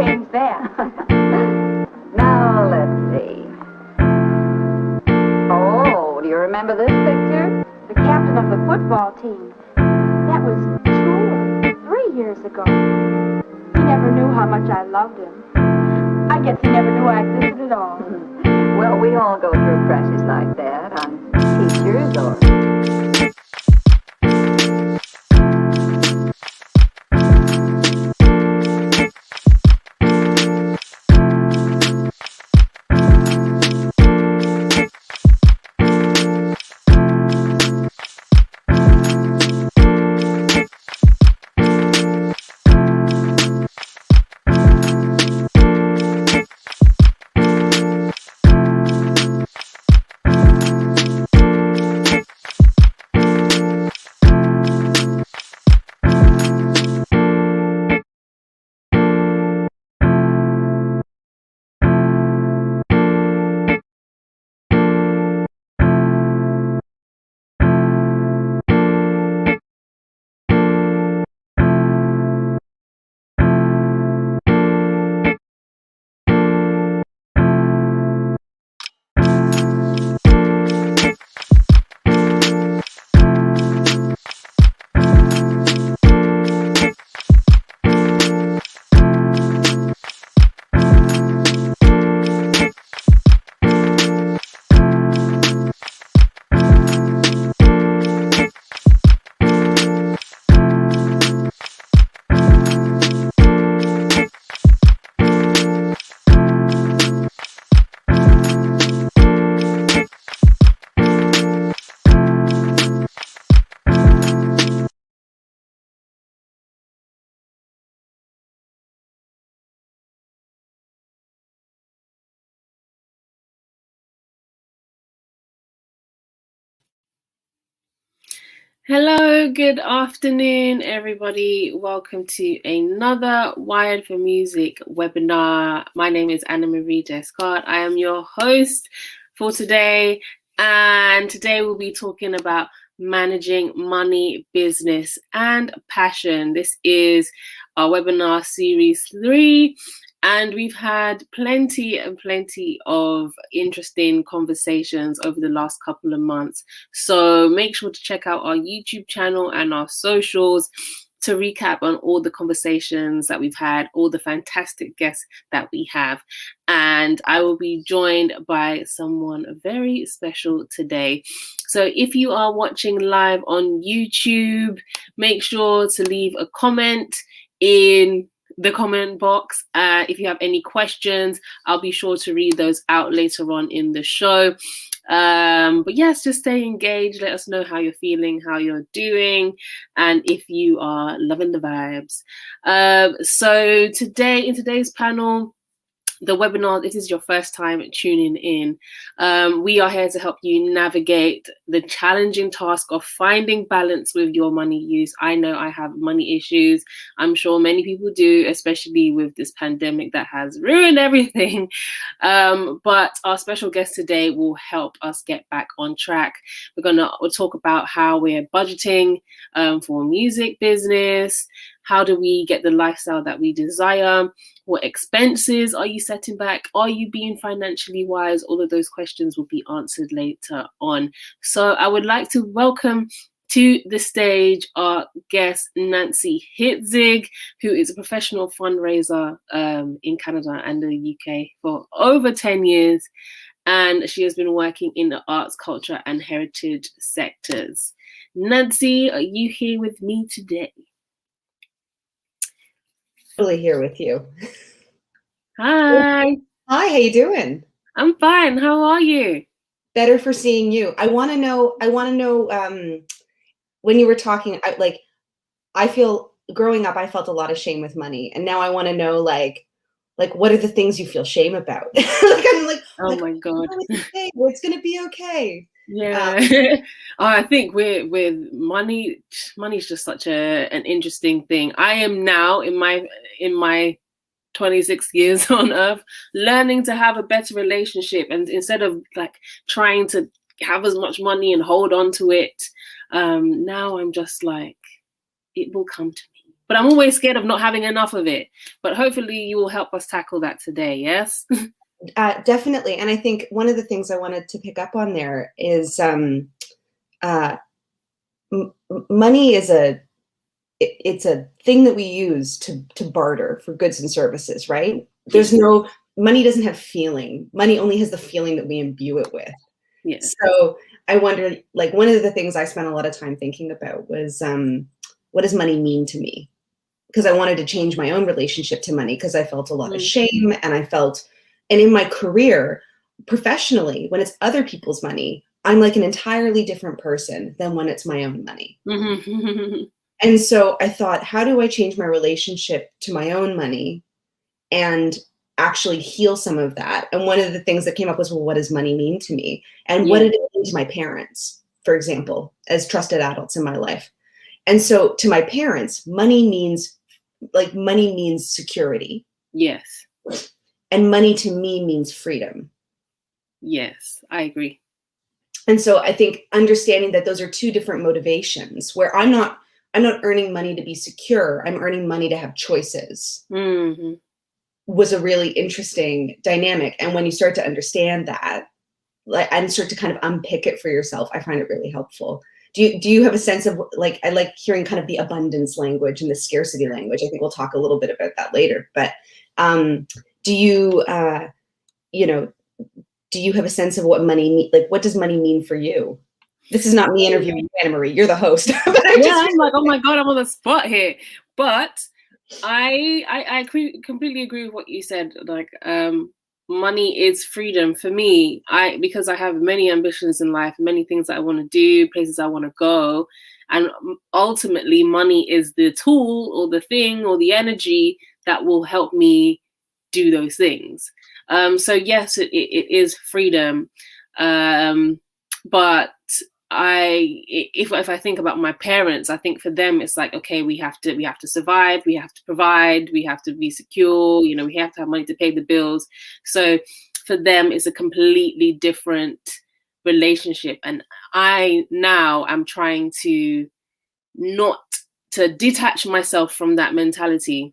change that. Now, let's see. Oh, do you remember this picture? The captain of the football team. That was 2 or 3 years ago. He never knew how much I loved him. I guess he never knew I existed at all. Well, we all go through crushes like that on teachers or... Hello, good afternoon, everybody. Welcome to another Wired for Music webinar. My name is Anna Marie Descartes. I am your host for today, and today we'll be talking about managing money, business, and passion. This is our webinar series 3. And we've had plenty of interesting conversations over the last couple of months. So make sure to check out our YouTube channel and our socials to recap on all the conversations that we've had, all the fantastic guests that we have. And I will be joined by someone very special today. So if you are watching live on YouTube, make sure to leave a comment in the comment box. If you have any questions, I'll be sure to read those out later on in the show. But yes, just stay engaged. Let us know how you're feeling, how you're doing, and if you are loving the vibes. So today, in today's panel, the webinar, this is your first time tuning in. We are here to help you navigate the challenging task of finding balance with your money use. I know I have money issues. I'm sure many people do, especially with this pandemic that has ruined everything. But our special guest today will help us get back on track. We'll talk about how we're budgeting for a music business. How do we get the lifestyle that we desire? What expenses are you setting back? Are you being financially wise? All of those questions will be answered later on. So I would like to welcome to the stage our guest, Nancy Hitzig, who is a professional fundraiser in Canada and the UK for over 10 years. And she has been working in the arts, culture, and heritage sectors. Nancy, are you here with me today? Totally here with you. Hi. Hi, how you doing? I'm fine. How are you? Better for seeing you. I want to know when you were talking, I feel growing up, I felt a lot of shame with money. And now I want to know like what are the things you feel shame about? Oh my God. It's going to be okay. Yeah. I think with money is just such an interesting thing. I am now in my 26 years on earth learning to have a better relationship, and instead of like trying to have as much money and hold on to it, now I'm just like, it will come to me. but I'm always scared of not having enough of it. But hopefully you will help us tackle that today. Yes. Definitely. And I think one of the things I wanted to pick up on there is money is it's a thing that we use to barter for goods and services, right? There's no, money doesn't have feeling. Money only has the feeling that we imbue it with. Yeah. So I wonder, like, one of the things I spent a lot of time thinking about was, what does money mean to me? Because I wanted to change my own relationship to money, because I felt a lot of shame, and and in my career, professionally, when it's other people's money, I'm like an entirely different person than when it's my own money. And so I thought, how do I change my relationship to my own money and actually heal some of that? And one of the things that came up was, well, what does money mean to me? And what did it mean to my parents, for example, as trusted adults in my life? And so to my parents, money means security. Yes. And money to me means freedom. Yes, I agree. And so I think understanding that those are two different motivations, where I'm not earning money to be secure, I'm earning money to have choices, was a really interesting dynamic. And when you start to understand that, and start to kind of unpick it for yourself, I find it really helpful. Do you have a sense of, like, I like hearing kind of the abundance language and the scarcity language. I think we'll talk a little bit about that later. But do you have a sense of what money what does money mean for you? This is not me interviewing Anna Marie. You're the host. I'm like, oh my God, I'm on the spot here. But I completely agree with what you said. Like, money is freedom for me. Because I have many ambitions in life, many things that I want to do, places I want to go, and ultimately, money is the tool or the thing or the energy that will help me do those things. So yes, it is freedom. But if I think about my parents, I think for them it's like, okay, we have to survive, we have to provide, we have to be secure, we have to have money to pay the bills. So for them it's a completely different relationship, and I now am trying to not to detach myself from that mentality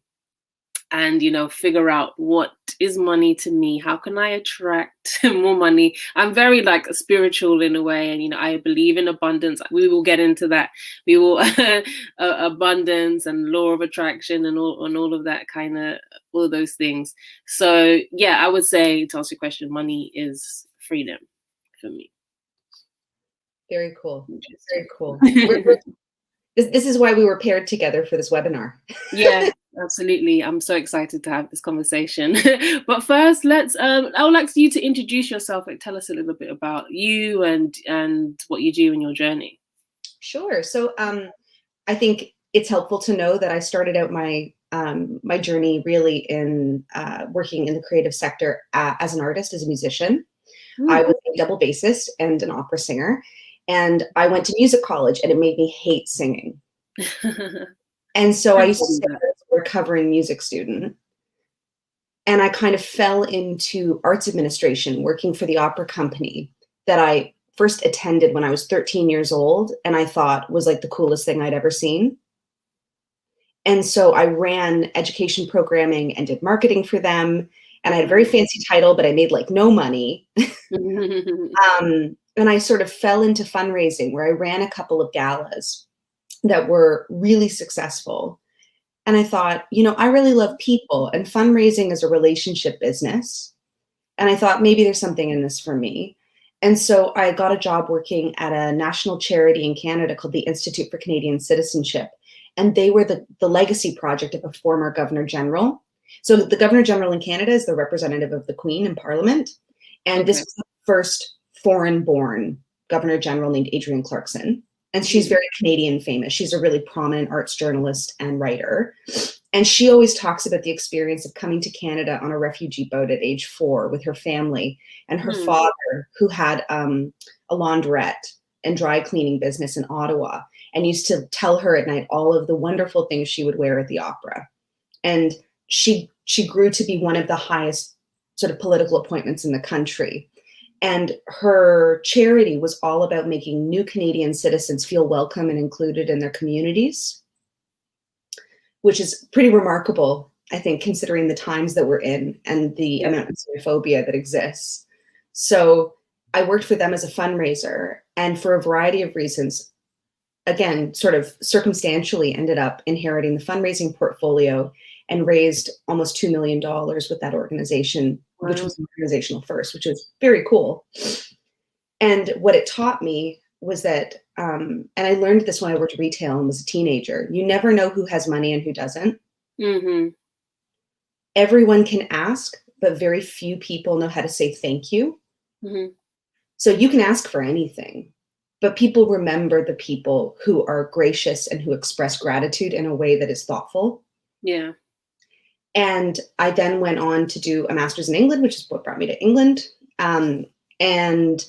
and figure out what is money to me, how can I attract more money. I'm very spiritual in a way, and I believe in abundance. We will get into that. We will abundance and law of attraction and all of that kind of, all those things. So yeah, I would say, to answer your question, money is freedom for me. Very cool. Very cool. This is why we were paired together for this webinar. Yeah, absolutely. I'm so excited to have this conversation. But first, I would like you to introduce yourself and tell us a little bit about you and what you do in your journey. Sure. So I think it's helpful to know that I started out my journey really in working in the creative sector as an artist, as a musician. I was a double bassist and an opera singer. And I went to music college, and it made me hate singing. And so I used to say I was a recovering music student. And I kind of fell into arts administration, working for the opera company that I first attended when I was 13 years old, and I thought was like the coolest thing I'd ever seen. And so I ran education programming and did marketing for them. And I had a very fancy title, but I made no money. And I sort of fell into fundraising, where I ran a couple of galas that were really successful. And I thought, I really love people, and fundraising is a relationship business. And I thought, maybe there's something in this for me. And so I got a job working at a national charity in Canada called the Institute for Canadian Citizenship. And they were the legacy project of a former Governor General. So the Governor General in Canada is the representative of the Queen in Parliament. And this was the first foreign-born Governor General named Adrienne Clarkson. And she's very Canadian famous. She's a really prominent arts journalist and writer. And she always talks about the experience of coming to Canada on a refugee boat at age 4 with her family and her father, who had a laundrette and dry cleaning business in Ottawa, and used to tell her at night all of the wonderful things she would wear at the opera. And she grew to be one of the highest sort of political appointments in the country. And her charity was all about making new Canadian citizens feel welcome and included in their communities. which is pretty remarkable, I think, considering the times that we're in and the amount of xenophobia that exists. So I worked for them as a fundraiser, and for a variety of reasons, again, sort of circumstantially ended up inheriting the fundraising portfolio and raised almost $2 million with that organization, which was an organizational first, which was very cool. And what it taught me was that, and I learned this when I worked retail and was a teenager, you never know who has money and who doesn't. Mm-hmm. Everyone can ask, but very few people know how to say thank you. Mm-hmm. So you can ask for anything, but people remember the people who are gracious and who express gratitude in a way that is thoughtful. Yeah. And I then went on to do a master's in England, which is what brought me to England. And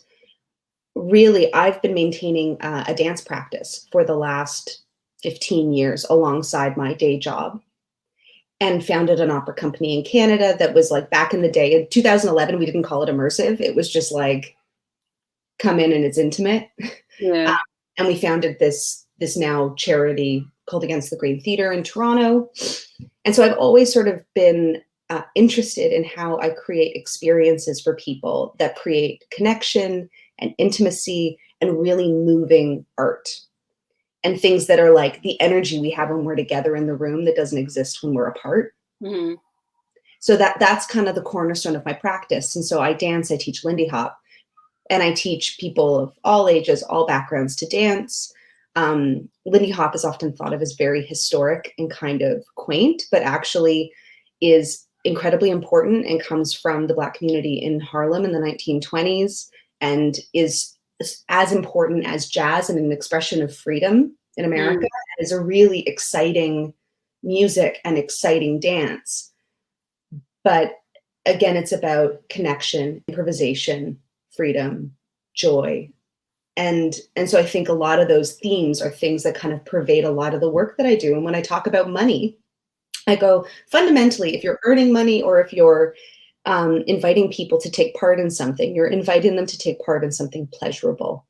really, I've been maintaining a dance practice for the last 15 years alongside my day job, and founded an opera company in Canada that was like, back in the day, in 2011, we didn't call it immersive. It was just like, come in and it's intimate. Yeah. And we founded this now charity called Against the Grain Theatre in Toronto. And so I've always sort of been interested in how I create experiences for people that create connection and intimacy and really moving art, and things that are like the energy we have when we're together in the room that doesn't exist when we're apart. Mm-hmm. So that's kind of the cornerstone of my practice. And so I dance, I teach lindy hop, and I teach people of all ages, all backgrounds to dance. Lindy hop is often thought of as very historic and kind of quaint, but actually is incredibly important and comes from the Black community in Harlem in the 1920s, and is as important as jazz and an expression of freedom in America, and is a really exciting music and exciting dance. But again, it's about connection, improvisation, freedom, joy. And so I think a lot of those themes are things that kind of pervade a lot of the work that I do. And when I talk about money, I go, fundamentally, if you're earning money or if you're inviting people to take part in something, you're inviting them to take part in something pleasurable.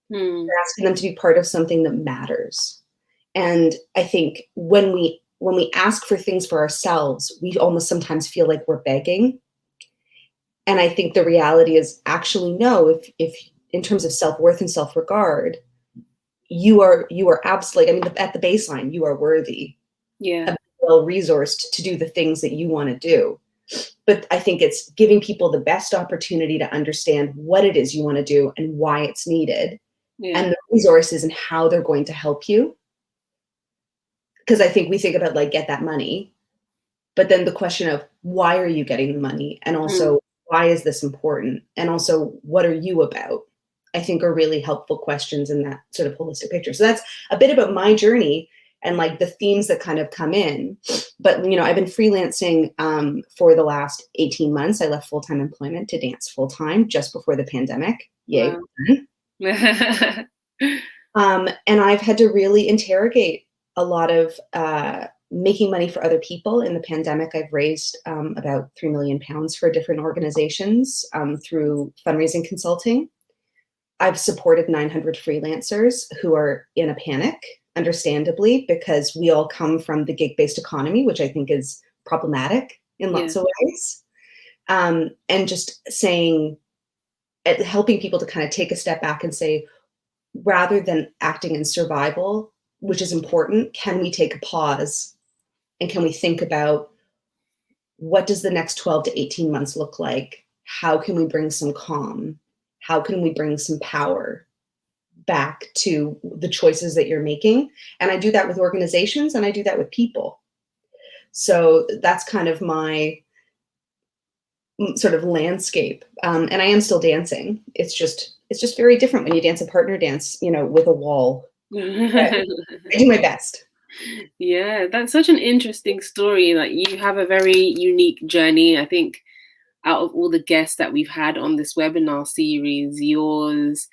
You're asking them to be part of something that matters. And I think when we ask for things for ourselves, we almost sometimes feel like we're begging. And I think the reality is actually no, if in terms of self-worth and self-regard, you are absolutely, I mean, at the baseline, you are worthy. Yeah. Well-resourced to do the things that you want to do. But I think it's giving people the best opportunity to understand what it is you want to do and why it's needed, and the resources and how they're going to help you. Because I think we think about like, get that money, but then the question of why are you getting the money? And also, why is this important? And also, what are you about? I think are really helpful questions in that sort of holistic picture. So that's a bit about my journey and like the themes that kind of come in. But, you know, I've been freelancing for the last 18 months. I left full-time employment to dance full-time just before the pandemic. Yay. Wow. And I've had to really interrogate a lot of making money for other people. In the pandemic, I've raised about £3 million for different organizations through fundraising consulting. I've supported 900 freelancers who are in a panic, understandably, because we all come from the gig-based economy, which I think is problematic in lots of ways. And just saying, helping people to kind of take a step back and say, rather than acting in survival, which is important, can we take a pause and can we think about what does the next 12 to 18 months look like? How can we bring some calm? How can we bring some power back to the choices that you're making? And I do that with organizations and I do that with people. So that's kind of my sort of landscape. And I am still dancing. It's just very different when you dance a partner dance, you know, with a wall. I do my best. Yeah, that's such an interesting story. Like, you have a very unique journey. I think out of all the guests that we've had on this webinar series, yours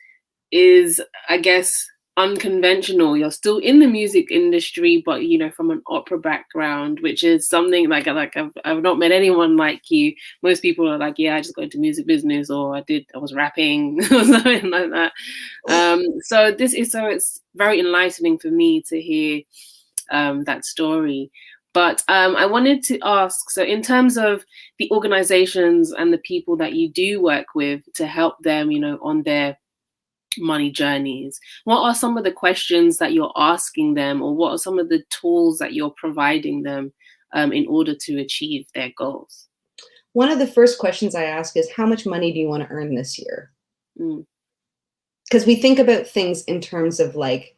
is, I guess, unconventional. You're still in the music industry, but, you know, from an opera background, which is something like I've not met anyone like you. Most people are like, yeah, I just got into music business, or I was rapping or something like that. So it's very enlightening for me to hear that story. But I wanted to ask, so in terms of the organizations and the people that you do work with to help them, on their money journeys, what are some of the questions that you're asking them, or what are some of the tools that you're providing them in order to achieve their goals? One of the first questions I ask is, how much money do you want to earn this year? Because we think about things in terms of like,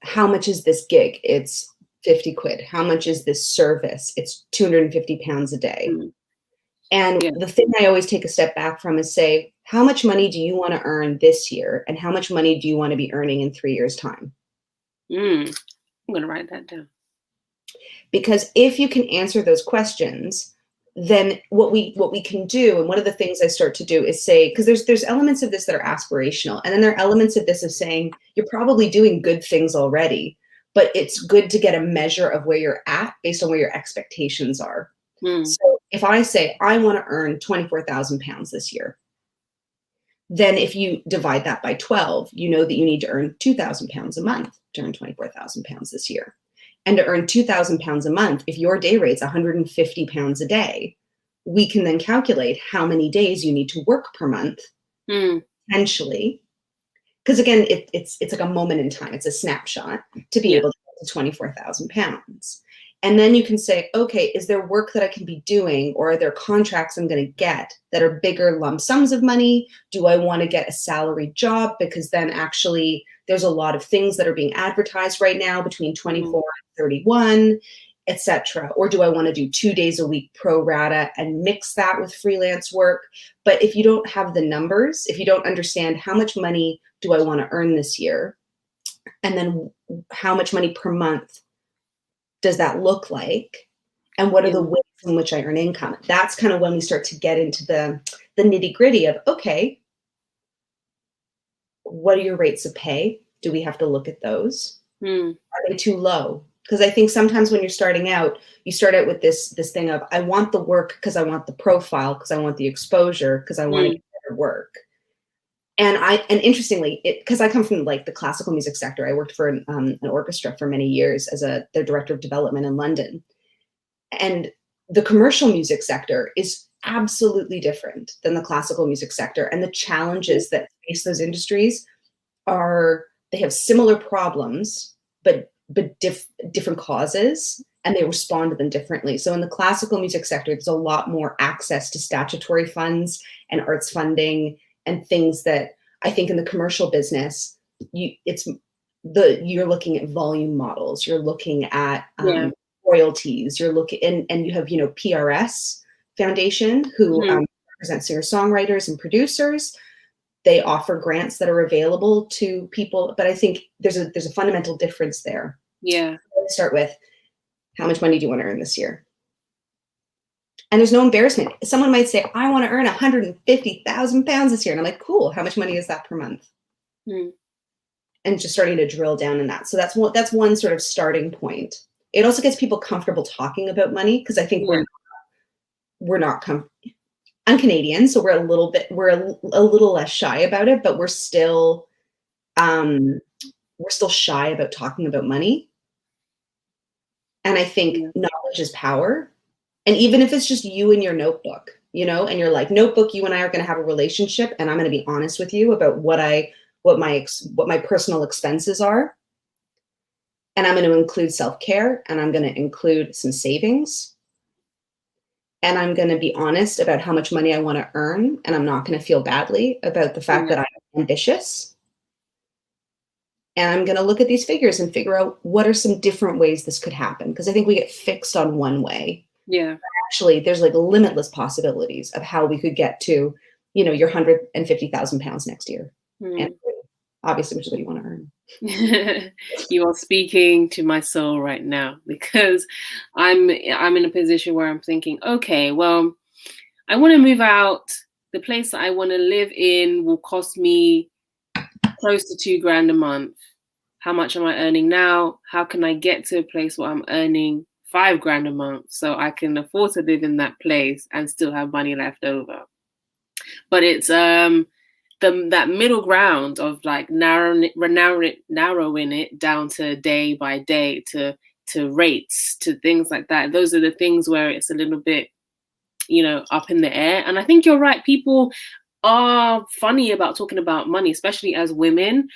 how much is this gig? It's 50 quid. How much is this service? It's 250 pounds a day. And the thing I always take a step back from is say, how much money do you want to earn this year? And how much money do you want to be earning in 3 years' time? I'm going to write that down. Because if you can answer those questions, then what we can do, and one of the things I start to do is say, because there's elements of this that are aspirational, and then there are elements of this of saying you're probably doing good things already, but it's good to get a measure of where you're at based on where your expectations are. So if I say I want to earn 24,000 pounds this year, then if you divide that by 12, you know that you need to earn 2,000 pounds a month to earn 24,000 pounds this year. And to earn 2,000 pounds a month, if your day rate's 150 pounds a day, we can then calculate how many days you need to work per month, potentially. Because again, it's like a moment in time. It's a snapshot to be able to get to 24,000 pounds. And then you can say, okay, is there work that I can be doing, or are there contracts I'm going to get that are bigger lump sums of money? Do I want to get a salaried job? Because then actually there's a lot of things that are being advertised right now between 24 and 31, etc. Or do I want to do 2 days a week pro rata and mix that with freelance work? But if you don't have the numbers, if you don't understand how much money do I want to earn this year, and then how much money per month does that look like, and what are the ways in which I earn income? That's kind of when we start to get into the nitty gritty of, okay, what are your rates of pay? Do we have to look at those? Are they too low? Because I think sometimes when you're starting out, you start out with this thing of, I want the work because I want the profile, because I want the exposure, because I want to get better work. And interestingly, because I come from like the classical music sector, I worked for an orchestra for many years as their director of development in London. And the commercial music sector is absolutely different than the classical music sector. And the challenges that face those industries they have similar problems, but different causes, and they respond to them differently. So in the classical music sector, there's a lot more access to statutory funds and arts funding and things that I think in the commercial business, you're looking at volume models, you're looking at royalties, you're looking, and you have, PRS Foundation, who represents singer-songwriters and producers. They offer grants that are available to people, but I think there's a fundamental difference there. Yeah. Let's start with, how much money do you want to earn this year? And there's no embarrassment. Someone might say, I want to earn 150,000 pounds this year. And I'm like, cool. How much money is that per month? And just starting to drill down in that. So that's one sort of starting point. It also gets people comfortable talking about money, because I think we're not I'm Canadian, so we're a little less shy about it, but we're still shy about talking about money. And I think knowledge is power. And even if it's just you and your notebook, and you're like, notebook, you and I are going to have a relationship, and I'm going to be honest with you about what my personal expenses are. And I'm going to include self-care, and I'm going to include some savings. And I'm going to be honest about how much money I want to earn. And I'm not going to feel badly about the fact that I'm ambitious. And I'm going to look at these figures and figure out what are some different ways this could happen. Because I think we get fixed on one way. Yeah. But actually, there's like limitless possibilities of how we could get to, your 150,000 pounds next year. And obviously, which is what you want to earn. You are speaking to my soul right now, because I'm in a position where I'm thinking, okay, well, I want to move out. The place that I want to live in will cost me close to $2,000 a month. How much am I earning now? How can I get to a place where I'm earning $5,000 a month so I can afford to live in that place and still have money left over? But it's that middle ground of like narrowing it down to day by day, to to rates, to things like that. Those are the things where it's a little bit, up in the air. And I think you're right. People are funny about talking about money, especially as women.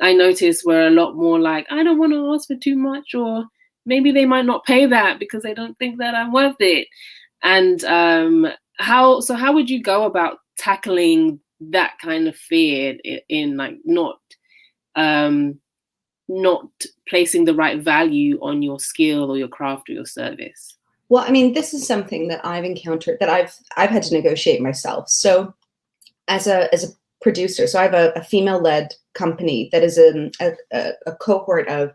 I notice we're a lot more like, I don't want to ask for too much, or maybe they might not pay that because they don't think that I'm worth it. And how would you go about tackling that kind of fear in like not placing the right value on your skill or your craft or your service? Well, I mean, this is something that I've encountered that I've had to negotiate myself. So as a producer, so I have a female-led company that is a cohort of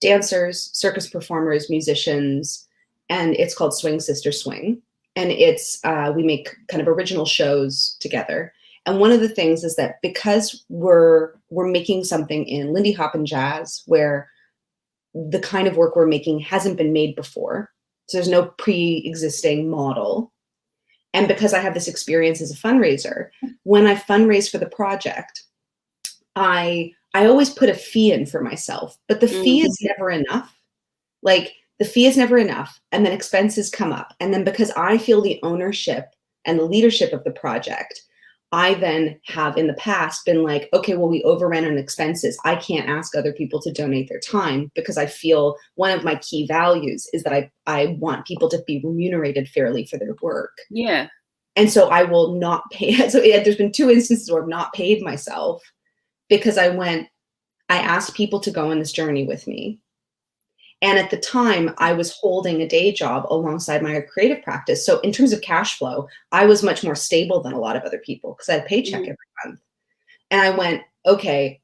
dancers, circus performers, musicians, and it's called Swing Sister Swing. And it's we make kind of original shows together. And one of the things is that because we're making something in Lindy Hop and Jazz, where the kind of work we're making hasn't been made before, so there's no pre-existing model. And because I have this experience as a fundraiser, when I fundraise for the project, I always put a fee in for myself, but the fee is never enough. Like, the fee is never enough, and then expenses come up. And then because I feel the ownership and the leadership of the project, I then have in the past been like, okay, well, we overran on expenses. I can't ask other people to donate their time because I feel one of my key values is that I want people to be remunerated fairly for their work. Yeah. And so I will not pay. So there's been 2 instances where I've not paid myself because I asked people to go on this journey with me. And at the time, I was holding a day job alongside my creative practice. So in terms of cash flow, I was much more stable than a lot of other people because I had a paycheck every month. And I went, okay,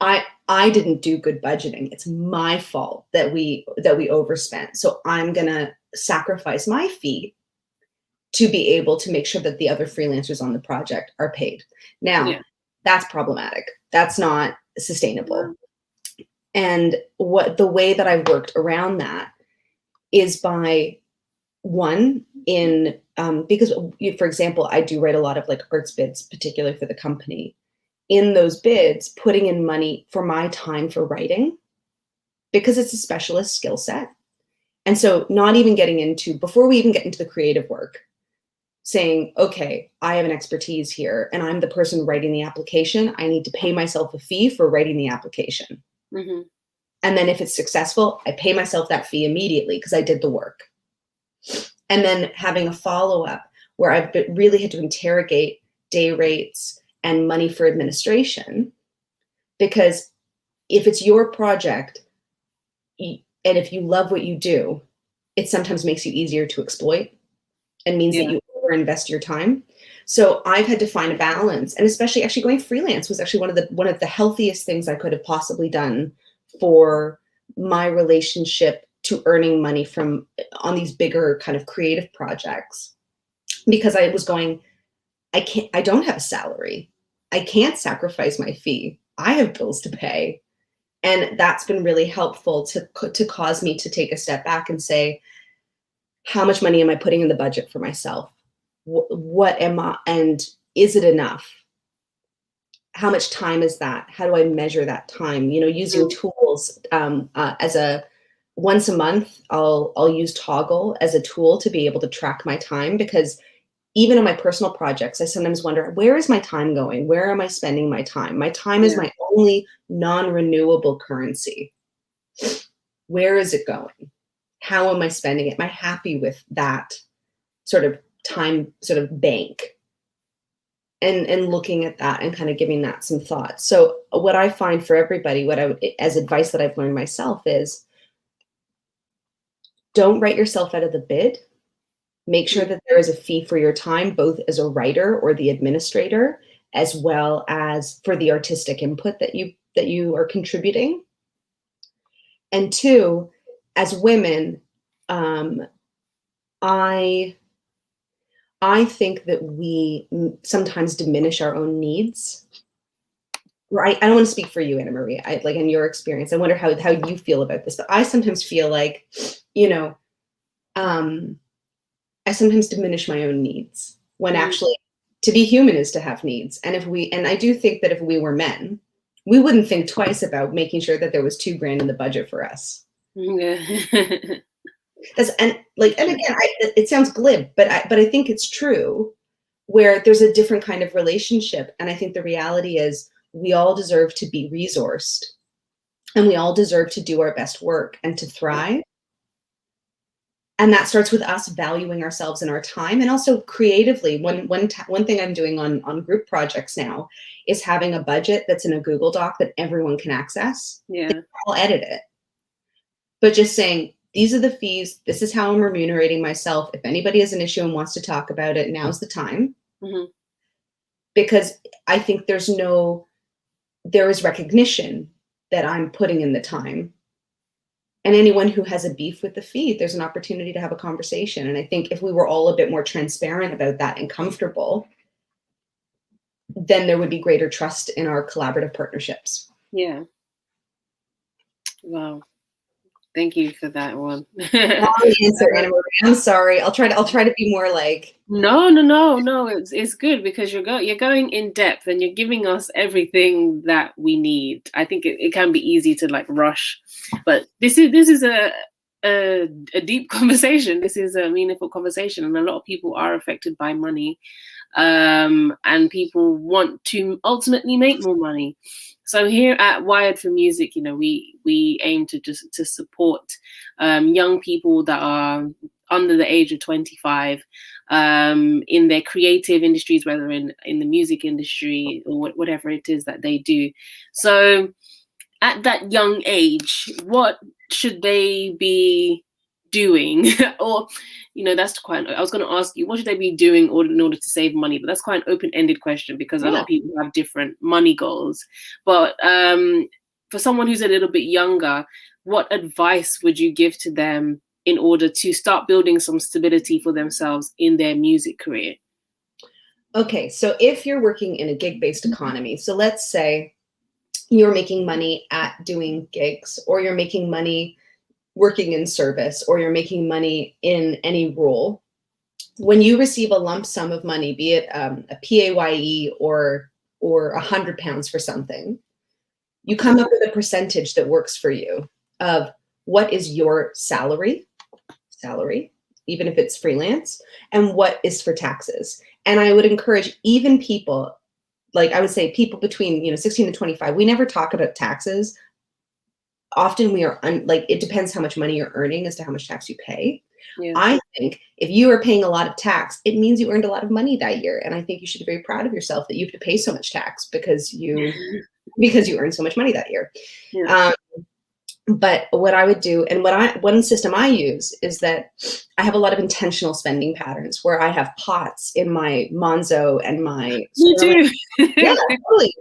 I didn't do good budgeting. It's my fault that we overspent. So I'm going to sacrifice my fee to be able to make sure that the other freelancers on the project are paid. Now, that's problematic. That's not sustainable. And the way that I've worked around that is by because for example, I do write a lot of like arts bids, particularly for the company. In those bids, putting in money for my time for writing, because it's a specialist skill set. And so not even before we even get into the creative work, saying, okay, I have an expertise here and I'm the person writing the application. I need to pay myself a fee for writing the application. Mm-hmm. And then if it's successful, I pay myself that fee immediately because I did the work. And then having a follow-up where I've really had to interrogate day rates and money for administration, because if it's your project and if you love what you do, it sometimes makes you easier to exploit and means that you overinvest your time. So I've had to find a balance, and especially actually going freelance was actually one of the healthiest things I could have possibly done for my relationship to earning money on these bigger kind of creative projects, because I was going, I don't have a salary. I can't sacrifice my fee. I have bills to pay. And that's been really helpful to cause me to take a step back and say, how much money am I putting in the budget for myself? What am I, and is it enough? How much time is that? How do I measure that time? Using tools as once a month, I'll use Toggle as a tool to be able to track my time, because even on my personal projects, I sometimes wonder, where is my time going? Where am I spending my time? My time is my only non-renewable currency. Where is it going? How am I spending it? Am I happy with that sort of time sort of bank? And looking at that and kind of giving that some thought. So what I find for everybody, as advice that I've learned myself is, don't write yourself out of the bid. Make sure that there is a fee for your time, both as a writer or the administrator, as well as for the artistic input that you are contributing. And 2, as women, I think that we sometimes diminish our own needs. Right? I don't want to speak for you, Anna Marie. Like in your experience, I wonder how you feel about this. But I sometimes feel like, I sometimes diminish my own needs when actually to be human is to have needs. And I do think that if we were men, we wouldn't think twice about making sure that there was $2,000 in the budget for us. Yeah. And again, it sounds glib, but I think it's true, where there's a different kind of relationship. And I think the reality is we all deserve to be resourced, and we all deserve to do our best work and to thrive. And that starts with us valuing ourselves and our time, and also creatively. One thing I'm doing on group projects now is having a budget that's in a Google Doc that everyone can access. Yeah. I'll edit it, but just saying, these are the fees. This is how I'm remunerating myself. If anybody has an issue and wants to talk about it, now's the time. Mm-hmm. Because I think there is recognition that I'm putting in the time. And anyone who has a beef with the fee, there's an opportunity to have a conversation. And I think if we were all a bit more transparent about that and comfortable, then there would be greater trust in our collaborative partnerships. Yeah. Wow. Thank you for that one. Answer, Anna Marie. I'm sorry. I'll try to be more like. No. It's good, because you're going in depth and you're giving us everything that we need. I think it can be easy to like rush, but this is a deep conversation. This is a meaningful conversation, and a lot of people are affected by money, and people want to ultimately make more money. So here at Wired for Music, we aim to support young people that are under the age of 25 in their creative industries, whether in the music industry or whatever it is that they do. So at that young age, what should they be doing? Or, that's quite, I was going to ask you, what should they be doing in order to save money? But that's quite an open-ended question, because a lot of people have different money goals. But for someone who's a little bit younger, what advice would you give to them in order to start building some stability for themselves in their music career? Okay, so if you're working in a gig-based economy, so let's say you're making money at doing gigs, or you're making money working in service, or you're making money in any role, when you receive a lump sum of money, be it a PAYE or £100 for something, you come up with a percentage that works for you of what is your salary, even if it's freelance, and what is for taxes. And I would encourage even people, like I would say people between 16 and 25, we never talk about taxes. Often we are it depends how much money you're earning as to how much tax you pay. Yeah. I think if you are paying a lot of tax, it means you earned a lot of money that year. And I think you should be very proud of yourself that you have to pay so much tax because you earned so much money that year. Yeah. But what I would do, and one system I use, is that I have a lot of intentional spending patterns where I have pots in my Monzo and my. Me too. Yeah, totally.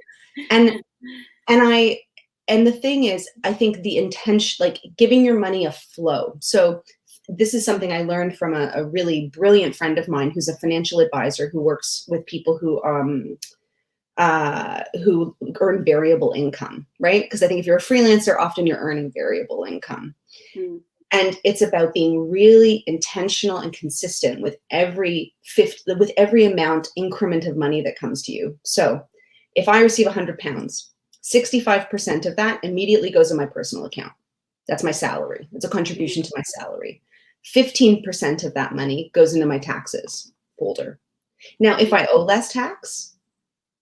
And the thing is, I think the intention, like giving your money a flow. So this is something I learned from a really brilliant friend of mine who's a financial advisor who works with people who earn variable income, right? Because I think if you're a freelancer, often you're earning variable income. Mm. And it's about being really intentional and consistent with every amount increment of money that comes to you. So if I receive £100, 65% of that immediately goes in my personal account. That's my salary. It's a contribution to my salary. 15% of that money goes into my taxes folder. Now, if I owe less tax,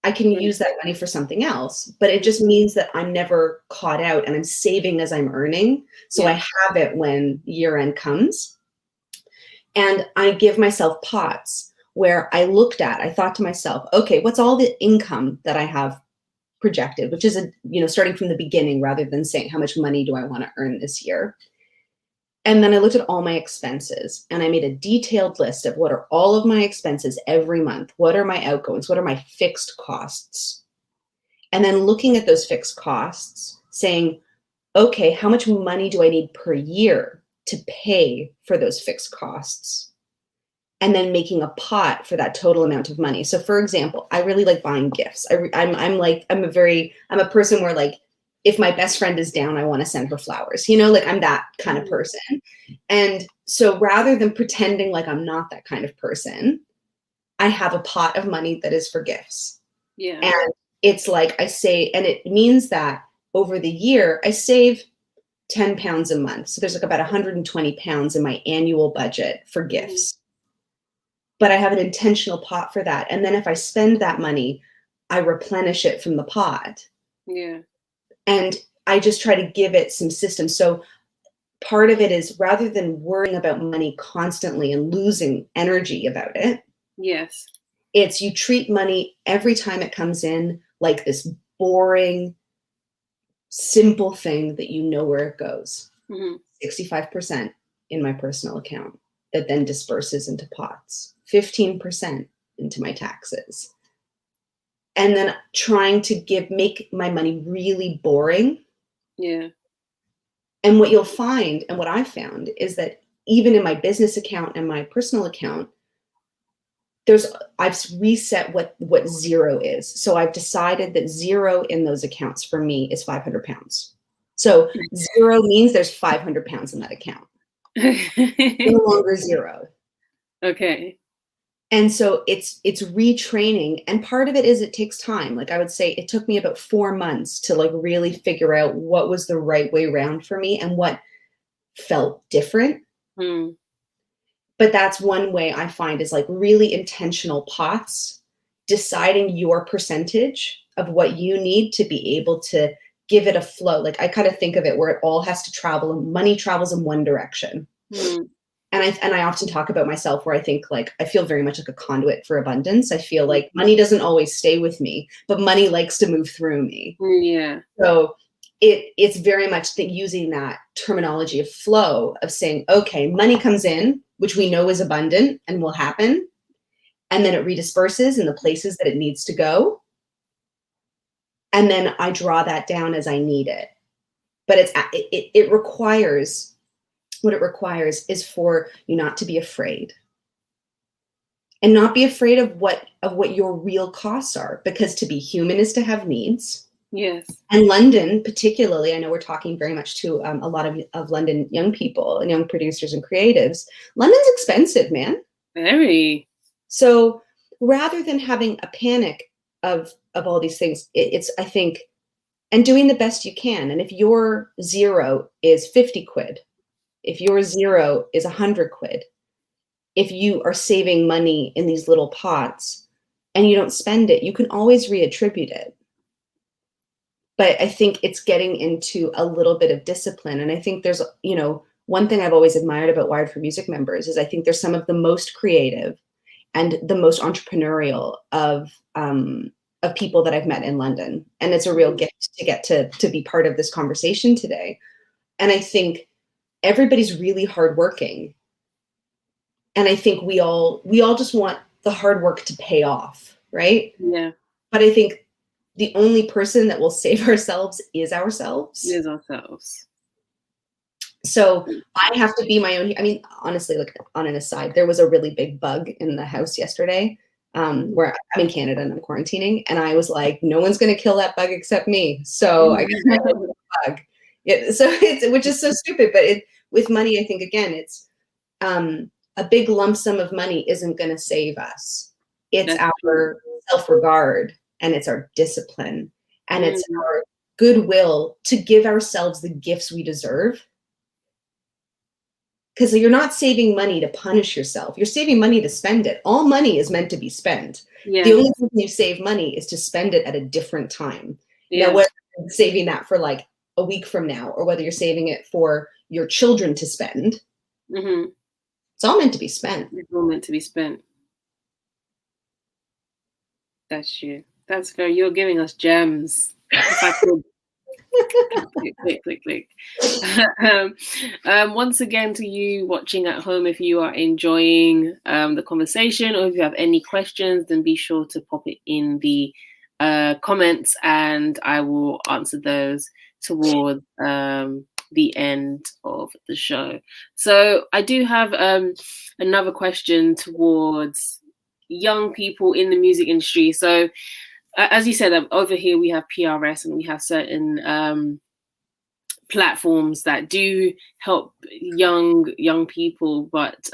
I can use that money for something else, but it just means that I'm never caught out and I'm saving as I'm earning. So I have it when year end comes. And I give myself pots where I thought to myself, okay, what's all the income that I have projected, which is starting from the beginning rather than saying how much money do I want to earn this year. And then I looked at all my expenses and I made a detailed list of what are all of my expenses every month. What are my outgoings? What are my fixed costs? And then looking at those fixed costs, saying, okay, how much money do I need per year to pay for those fixed costs? And then making a pot for that total amount of money. So for example, I really like buying gifts. I'm a person where, like, if my best friend is down, I want to send her flowers, I'm that kind of person. And so rather than pretending like I'm not that kind of person, I have a pot of money that is for gifts. Yeah. And it's like I say, and it means that over the year I save £10 a month. So there's like about £120 in my annual budget for gifts. But I have an intentional pot for that. And then if I spend that money, I replenish it from the pot. Yeah. And I just try to give it some system. So part of it is, rather than worrying about money constantly and losing energy about it, Yes. it's you treat money every time it comes in like this boring, simple thing that you know where it goes. 65% in my personal account that then disperses into pots, 15% into my taxes. And then trying to make my money really boring. Yeah. And what you'll find, and what I've found, is that even in my business account and my personal account, I've reset what zero is. So I've decided that zero in those accounts for me is £500. So zero means there's £500 in that account. No longer zero. Okay. And so it's retraining. And part of it is it takes time. Like I would say it took me about 4 months to like really figure out what was the right way around for me and what felt different. But that's one way I find is like really intentional pots, deciding your percentage of what you need to be able to give it a flow. Like I kind of think of it where it all has to travel and money travels in one direction. And I often talk about myself where I think like I feel very much like a conduit for abundance. I feel like money doesn't always stay with me, but money likes to move through me. Yeah. So it's very much using that terminology of flow of saying, okay, money comes in, which we know is abundant and will happen. And then it redisperses in the places that it needs to go. And then I draw that down as I need it. But it requires, what it requires is for you not to be afraid. And not be afraid of what your real costs are. Because to be human is to have needs. Yes. And London, particularly, I know we're talking very much to a lot of London young people and young producers and creatives. London's expensive, man. Very. So rather than having a panic of all these things, it's I think, and doing the best you can. And if your zero is 50 quid, if your zero is 100 quid, if you are saving money in these little pots and you don't spend it, you can always reattribute it. But I think it's getting into a little bit of discipline. And I think there's, one thing I've always admired about Wired for Music members is I think they're some of the most creative and the most entrepreneurial of people that I've met in London. And it's a real gift to get to be part of this conversation today. And I think everybody's really hardworking. And I think we all just want the hard work to pay off, right? Yeah. But I think the only person that will save ourselves is ourselves. Is ourselves. So I have to be my own. I mean, honestly, like on an aside, there was a really big bug in the house yesterday where I'm in Canada and I'm quarantining. And I was like, no one's going to kill that bug except me. So I guess I killed the bug. Which is so stupid. But with money, I think, again, it's a big lump sum of money isn't going to save us. It's our self-regard. And it's our discipline and it's our goodwill to give ourselves the gifts we deserve. Because you're not saving money to punish yourself. You're saving money to spend it. All money is meant to be spent. Yeah. The only reason you save money is to spend it at a different time. Yeah. Now, whether you're saving that for like a week from now or whether you're saving it for your children to spend, it's all meant to be spent. It's all meant to be spent. That's true. That's fair. You're giving us gems. If I could click. Once again, to you watching at home, if you are enjoying the conversation or if you have any questions, then be sure to pop it in the comments and I will answer those towards the end of the show. So I do have another question towards young people in the music industry. So as you said, over here we have PRS and we have certain platforms that do help young people, but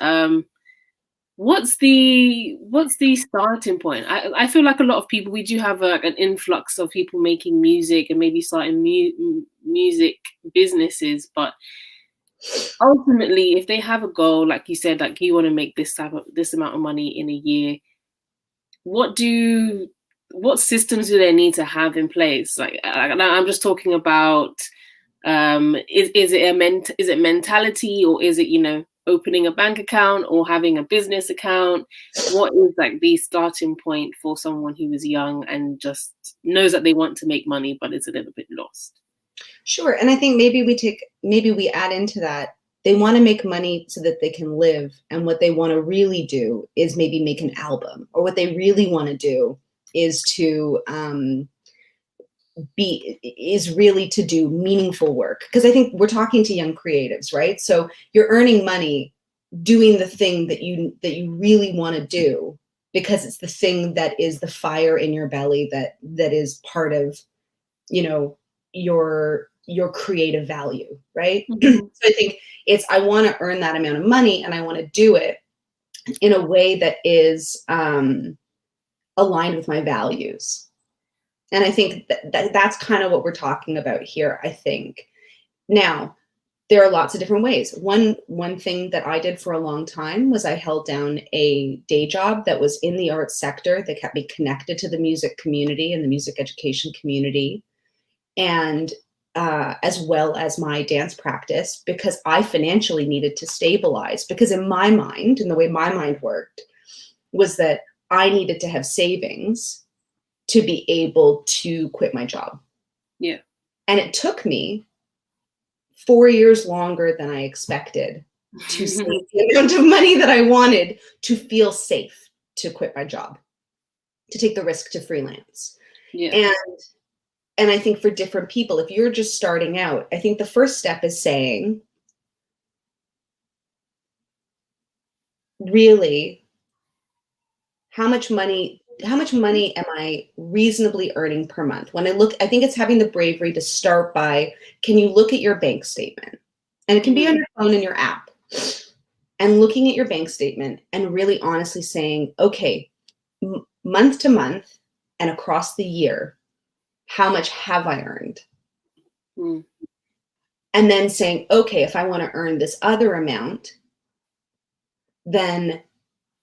what's the starting point? I feel like a lot of people, we do have an influx of people making music and maybe starting music businesses, but ultimately, if they have a goal, like you said, like you want to make this amount of money in a year, what systems do they need to have in place? Like I'm just talking about, is it mentality, or is it opening a bank account or having a business account? What is like the starting point for someone who is young and just knows that they want to make money but is a little bit lost? Sure. And I think maybe we add into that, they want to make money so that they can live. And what they want to really do is maybe make an album, or what they really want to do is to really to do meaningful work. Because I think we're talking to young creatives, right? So you're earning money doing the thing that you really want to do, because it's the thing that is the fire in your belly, that is part of, your creative value, right? Mm-hmm. So I think I want to earn that amount of money, and I want to do it in a way that is aligned with my values. And I think that's kind of what we're talking about here, I think. Now, there are lots of different ways. One thing that I did for a long time was I held down a day job that was in the arts sector that kept me connected to the music community and the music education community, and as well as my dance practice, because I financially needed to stabilize. Because in my mind, and the way my mind worked, was that I needed to have savings to be able to quit my job. Yeah. And it took me 4 years longer than I expected to save the amount of money that I wanted to feel safe to quit my job, to take the risk to freelance. Yeah. And I think for different people, if you're just starting out, I think the first step is saying, really, how much money am I reasonably earning per month? I think it's having the bravery to start by, can you look at your bank statement? And it can be on your phone in your app. And looking at your bank statement and really honestly saying, okay, month to month and across the year, how much have I earned? Mm. And then saying, okay, if I want to earn this other amount, then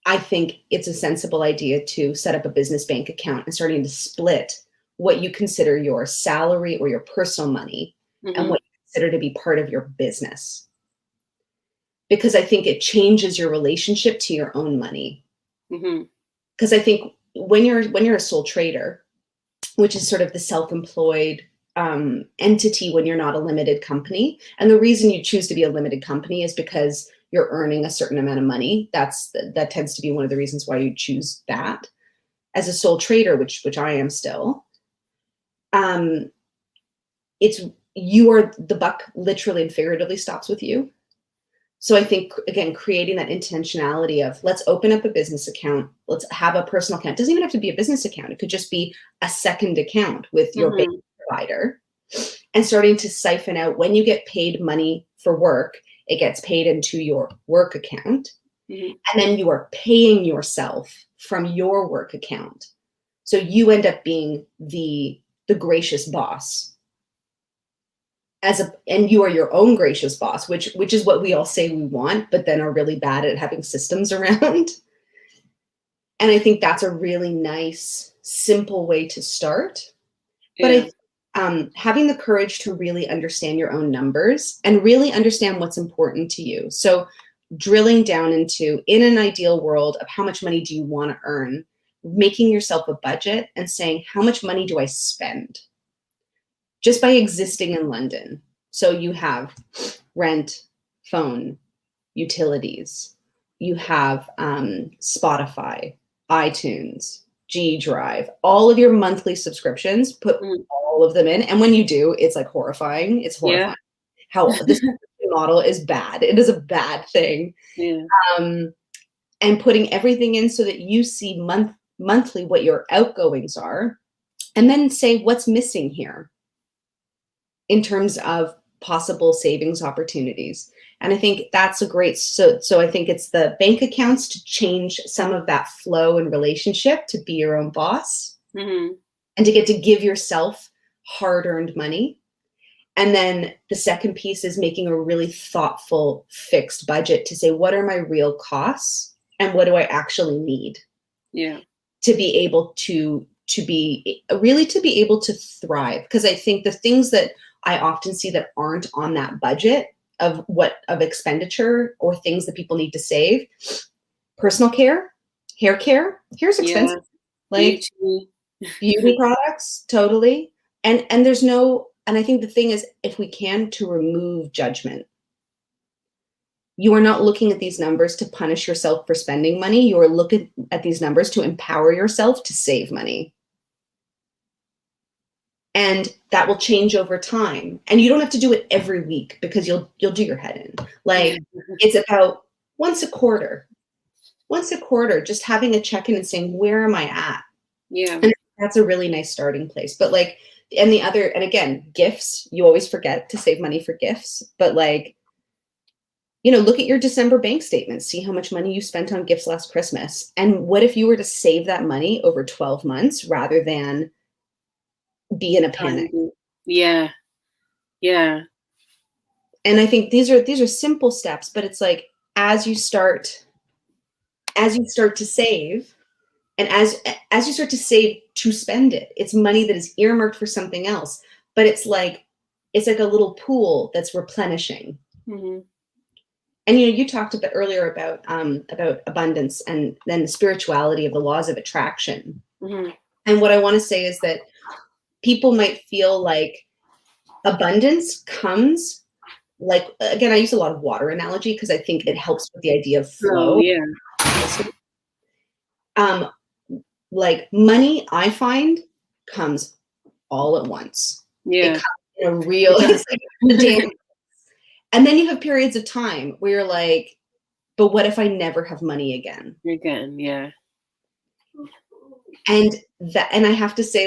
I think it's a sensible idea to set up a business bank account and starting to split what you consider your salary or your personal money and what you consider to be part of your business. Because I think it changes your relationship to your own money. Because I think when you're a sole trader, which is sort of the self-employed entity when you're not a limited company. And the reason you choose to be a limited company is because you're earning a certain amount of money. That tends to be one of the reasons why you choose that. As a sole trader, which I am still, the buck literally and figuratively stops with you. So I think, again, creating that intentionality of, let's open up a business account. Let's have a personal account. It doesn't even have to be a business account. It could just be a second account with your bank provider, and starting to siphon out, when you get paid money for work, it gets paid into your work account. And then you are paying yourself from your work account. So you end up being the gracious boss. And you are your own gracious boss, which is what we all say we want, but then are really bad at having systems around. And I think that's a really nice, simple way to start. Yeah. But having the courage to really understand your own numbers and really understand what's important to you. So drilling down into, in an ideal world, of how much money do you want to earn, making yourself a budget and saying, how much money do I spend just by existing in London? So you have rent, phone, utilities, you have Spotify, iTunes, G Drive, all of your monthly subscriptions, put all of them in. And when you do, it's like horrifying. It's horrifying. Yeah. How this model is bad. It is a bad thing. Yeah. And putting everything in so that you see monthly what your outgoings are, and then say what's missing here in terms of possible savings opportunities. And I think that's a great, so I think it's the bank accounts to change some of that flow and relationship to be your own boss Mm-hmm. and to get to give yourself hard-earned money. And then the second piece is making a really thoughtful, fixed budget to say, what are my real costs and what do I actually need? Yeah. To be able to be able to thrive. Because I think the things that I often see that aren't on that budget of expenditure or things that people need to save, personal care, hair care, hair's expensive. Yeah. Like beauty products, totally. And there's no, and I think the thing is, if we can, to remove judgment. You are not looking at these numbers to punish yourself for spending money. You are looking at these numbers to empower yourself to save money. And that will change over time. And you don't have to do it every week because you'll do your head in. Like, it's about once a quarter, just having a check-in and saying, where am I at? Yeah. And that's a really nice starting place. But like, and again, gifts, you always forget to save money for gifts. But like, look at your December bank statement, see how much money you spent on gifts last Christmas. And what if you were to save that money over 12 months rather than be in a panic? Yeah. Yeah. And I think these are simple steps, but it's like, as you start to save, and as you start to save to spend it, it's money that is earmarked for something else, but it's like a little pool that's replenishing. Mm-hmm. And you talked a bit earlier about abundance and then the spirituality of the laws of attraction. Mm-hmm. And what I want to say is that people might feel like abundance comes, like, again, I use a lot of water analogy because I think it helps with the idea of flow. Oh, yeah. Like money, I find, comes all at once. Yeah. It comes in a real, and then you have periods of time where you're like, but what if I never have money again? Again, yeah. And I have to say,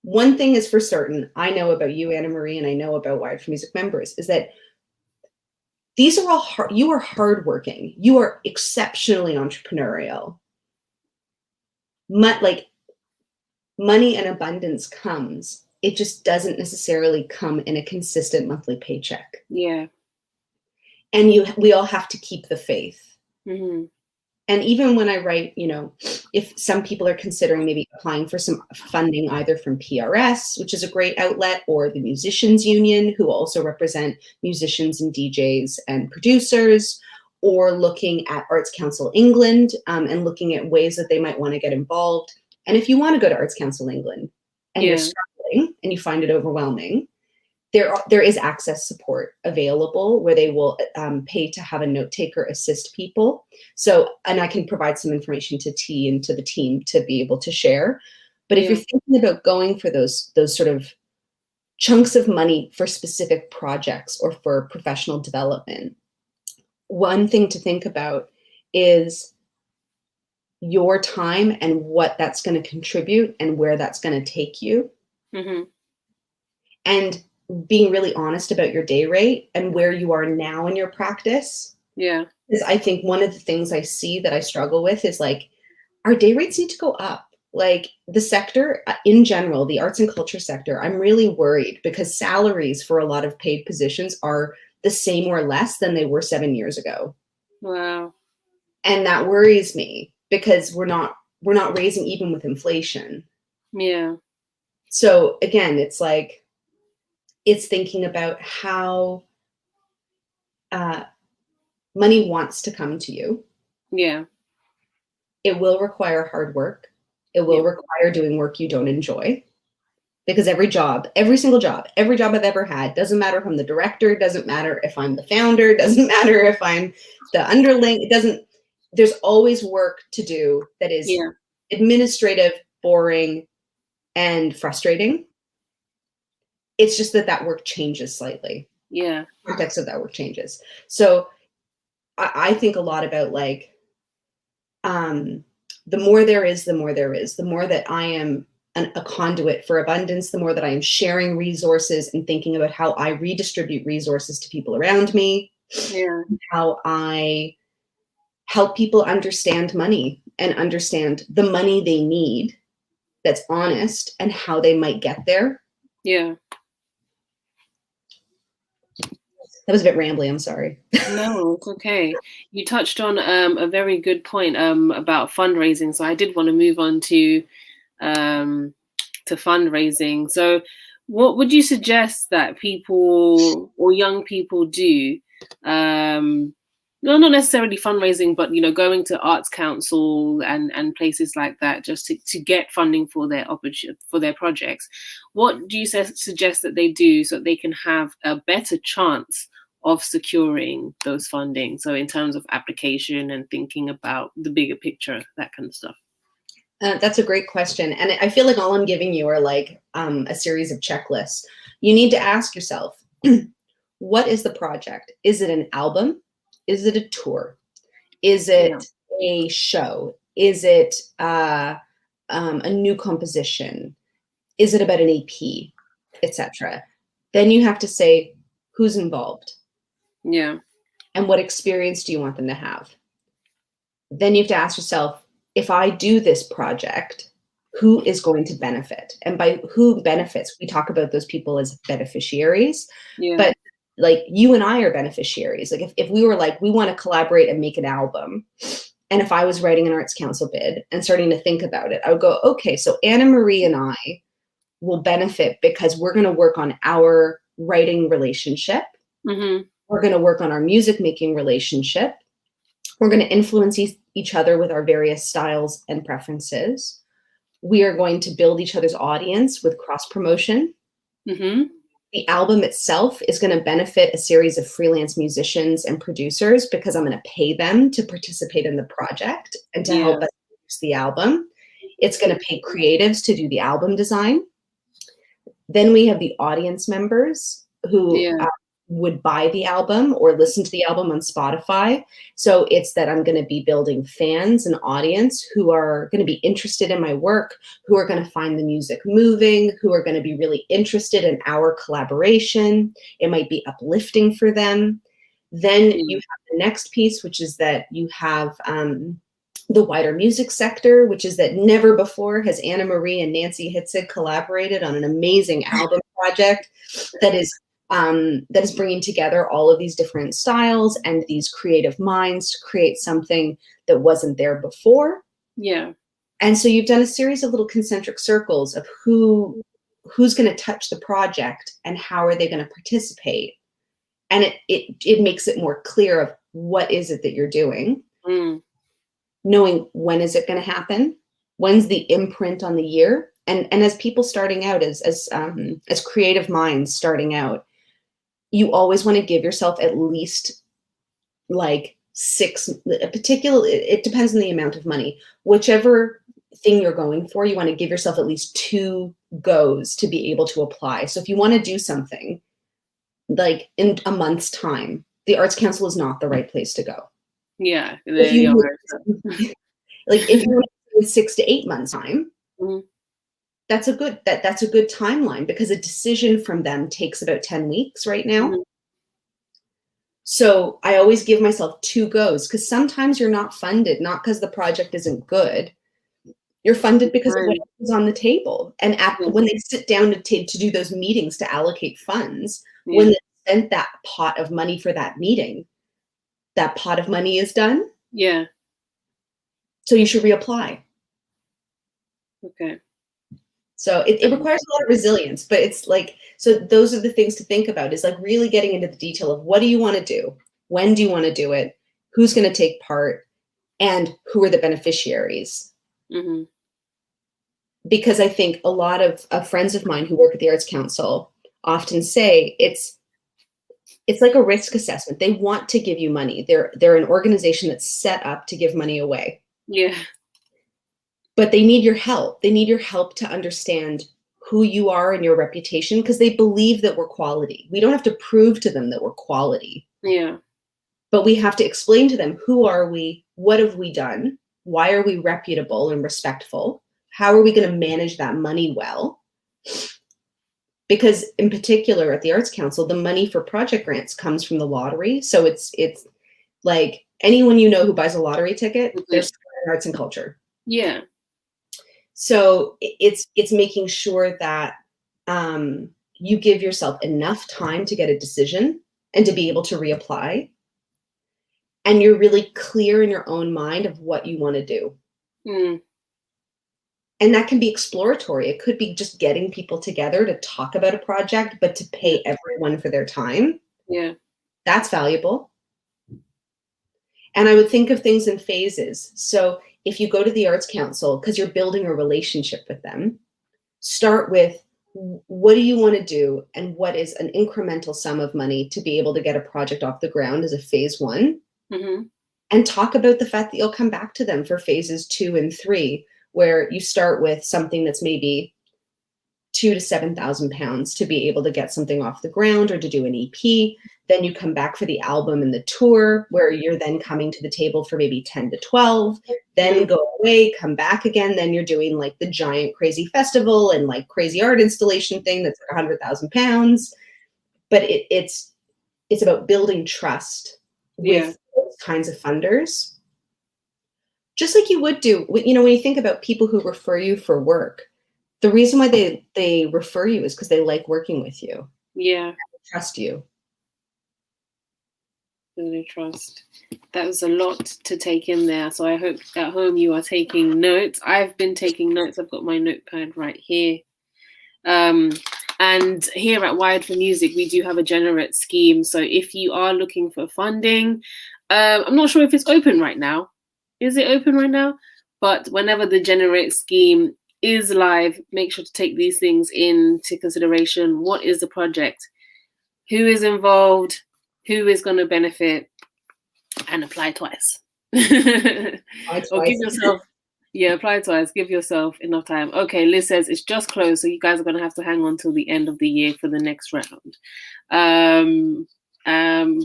one thing is for certain, I know about you, Anna Marie, and I know about Wired for Music members, is that these are all hard. You are hardworking. You are exceptionally entrepreneurial. Like, money and abundance comes. It just doesn't necessarily come in a consistent monthly paycheck. Yeah. And we all have to keep the faith. Mm-hmm. And even when I write, if some people are considering maybe applying for some funding, either from PRS, which is a great outlet, or the Musicians Union, who also represent musicians and DJs and producers, or looking at Arts Council England and looking at ways that they might want to get involved. And if you want to go to Arts Council England and you're struggling and you find it overwhelming, there is access support available where they will pay to have a note taker assist people. So, and I can provide some information to T and to the team to be able to share. But if you're thinking about going for those sort of chunks of money for specific projects or for professional development, one thing to think about is your time and what that's going to contribute and where that's going to take you. Mm-hmm. And being really honest about your day rate and where you are now in your practice. Yeah. Because I think one of the things I see that I struggle with is like, our day rates need to go up. Like the sector in general, the arts and culture sector, I'm really worried because salaries for a lot of paid positions are the same or less than they were 7 years ago. Wow. And that worries me because we're not raising even with inflation. Yeah. So again, it's like, it's thinking about how money wants to come to you. Yeah. It will require hard work. It will require doing work you don't enjoy. Because every single job I've ever had, doesn't matter if I'm the director, doesn't matter if I'm the founder, doesn't matter if I'm the underling, there's always work to do that is administrative, boring, and frustrating. It's just that work changes slightly. Yeah. The context of that work changes. So I think a lot about like, the more there is, the more that I am a conduit for abundance, the more that I am sharing resources and thinking about how I redistribute resources to people around me, how I help people understand money and understand the money they need that's honest and how they might get there. Yeah. That was a bit rambly, I'm sorry. No, it's okay. You touched on a very good point about fundraising. So I did want to move on to fundraising. So what would you suggest that people or young people do? No, not necessarily fundraising, but going to arts council and places like that just to get funding for their projects. What do you suggest that they do so that they can have a better chance of securing those funding? So in terms of application and thinking about the bigger picture, that kind of stuff. That's a great question. And I feel like all I'm giving you are like a series of checklists. You need to ask yourself, what is the project? Is it an album? Is it a tour? Is it a show? Is it a new composition? Is it about an EP, etc.? Then you have to say, who's involved? Yeah. And what experience do you want them to have? Then you have to ask yourself, if I do this project, who is going to benefit? And by who benefits, we talk about those people as beneficiaries. Yeah. But like you and I are beneficiaries. Like if we were like, we want to collaborate and make an album. And if I was writing an arts council bid and starting to think about it, I would go, okay, so Anna Marie and I will benefit because we're going to work on our writing relationship. Mm-hmm. We're going to work on our music making relationship. We're going to influence each other with our various styles and preferences. We are going to build each other's audience with cross promotion. Mm-hmm. The album itself is going to benefit a series of freelance musicians and producers because I'm going to pay them to participate in the project and to help us produce the album. It's going to pay creatives to do the album design. Then we have the audience members who would buy the album or listen to the album on Spotify. So it's that I'm going to be building fans and audience who are going to be interested in my work, who are going to find the music moving, who are going to be really interested in our collaboration. It might be uplifting for them. Then you have the next piece, which is that you have the wider music sector, which is that never before has Anna Marie and Nancy Hitzig collaborated on an amazing album project that is bringing together all of these different styles and these creative minds to create something that wasn't there before. Yeah. And so you've done a series of little concentric circles of who's going to touch the project and how are they going to participate. And it makes it more clear of what is it that you're doing. Knowing when is it going to happen? When's the imprint on the year? And as people starting out, as creative minds starting out, you always want to give yourself at least like it depends on the amount of money. Whichever thing you're going for, you want to give yourself at least 2 goes to be able to apply. So if you want to do something like in a month's time, the Arts Council is not the right place to go. Yeah. If you want to 6 to 8 months time, that's a good timeline because a decision from them takes about 10 weeks right now. So I always give myself 2 goes because sometimes you're not funded, not because the project isn't good. You're funded because of what is on the table. And when they sit down to do those meetings to allocate funds, when they spent that pot of money for that meeting, that pot of money is done. Yeah. So you should reapply. Okay. So it requires a lot of resilience, but it's like, so those are the things to think about is like really getting into the detail of what do you want to do? When do you want to do it? Who's going to take part? And who are the beneficiaries? Mm-hmm. Because I think a lot of friends of mine who work at the Arts Council often say it's like a risk assessment. They want to give you money. They're an organization that's set up to give money away. Yeah. But they need your help. They need your help to understand who you are and your reputation because they believe that we're quality. We don't have to prove to them that we're quality. Yeah. But we have to explain to them, who are we? What have we done? Why are we reputable and respectful? How are we going to manage that money well? Because in particular at the Arts Council, the money for project grants comes from the lottery. So it's like anyone you know who buys a lottery ticket, they're in arts and culture. Yeah. So it's making sure that you give yourself enough time to get a decision and to be able to reapply. And you're really clear in your own mind of what you want to do. And that can be exploratory. It could be just getting people together to talk about a project, but to pay everyone for their time. Yeah. That's valuable. And I would think of things in phases. So if you go to the Arts Council, because you're building a relationship with them, start with, what do you want to do? And what is an incremental sum of money to be able to get a project off the ground as a phase one? And talk about the fact that you'll come back to them for phases 2 and 3, where you start with something that's maybe £2,000 to £7,000 to be able to get something off the ground or to do an EP. Then you come back for the album and the tour, where you're then coming to the table for maybe 10 to 12, then go away, come back again. Then you're doing like the giant crazy festival and like crazy art installation thing that's £100,000. But it's about building trust with those kinds of funders. Just like you would do, you know, when you think about people who refer you for work, the reason why they refer you is because they like working with you. Yeah. Trust you. Really trust. That was a lot to take in there. So I hope at home you are taking notes. I've been taking notes. I've got my notepad right here. And here at Wired for Music, we do have a Generate scheme. So if you are looking for funding, I'm not sure if it's open right now. Is it open right now? But whenever the Generate scheme is live, make sure to take these things into consideration. What is the project? Who is involved? Who is going to benefit? And apply twice. Or give yourself, apply twice. Give yourself enough time. Okay, Liz says it's just closed, so you guys are going to have to hang on till the end of the year for the next round.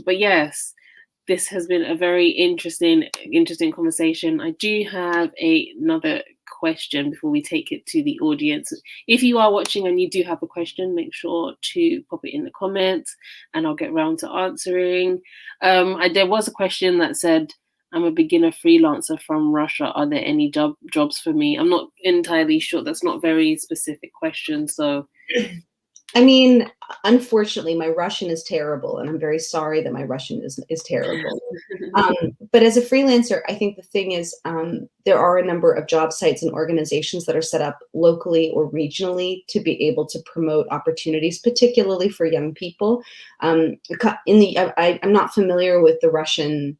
But yes, this has been a very interesting conversation. I do have another question before we take it to the audience. If you are watching and you do have a question, make sure to pop it in the comments and I'll get around to answering. There was a question that said, I'm a beginner freelancer from Russia. Are there any jobs for me? I'm not entirely sure. That's not a very specific question. So, I mean, unfortunately, my Russian is terrible, and I'm very sorry that my Russian is terrible. But as a freelancer, I think the thing is, there are a number of job sites and organizations that are set up locally or regionally to be able to promote opportunities, particularly for young people. I'm not familiar with the Russian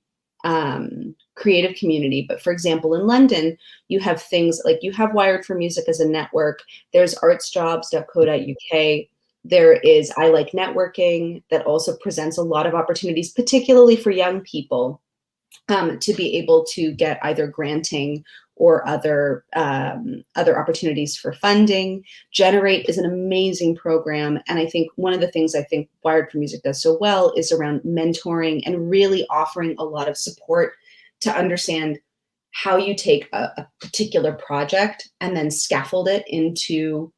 creative community, but for example, in London, you have things like, you have Wired for Music as a network. There's artsjobs.co.uk. There is I Like Networking that also presents a lot of opportunities, particularly for young people, to be able to get either granting or other opportunities for funding. Generate is an amazing program. And I think one of the things I think Wired for Music does so well is around mentoring and really offering a lot of support to understand how you take a particular project and then scaffold it into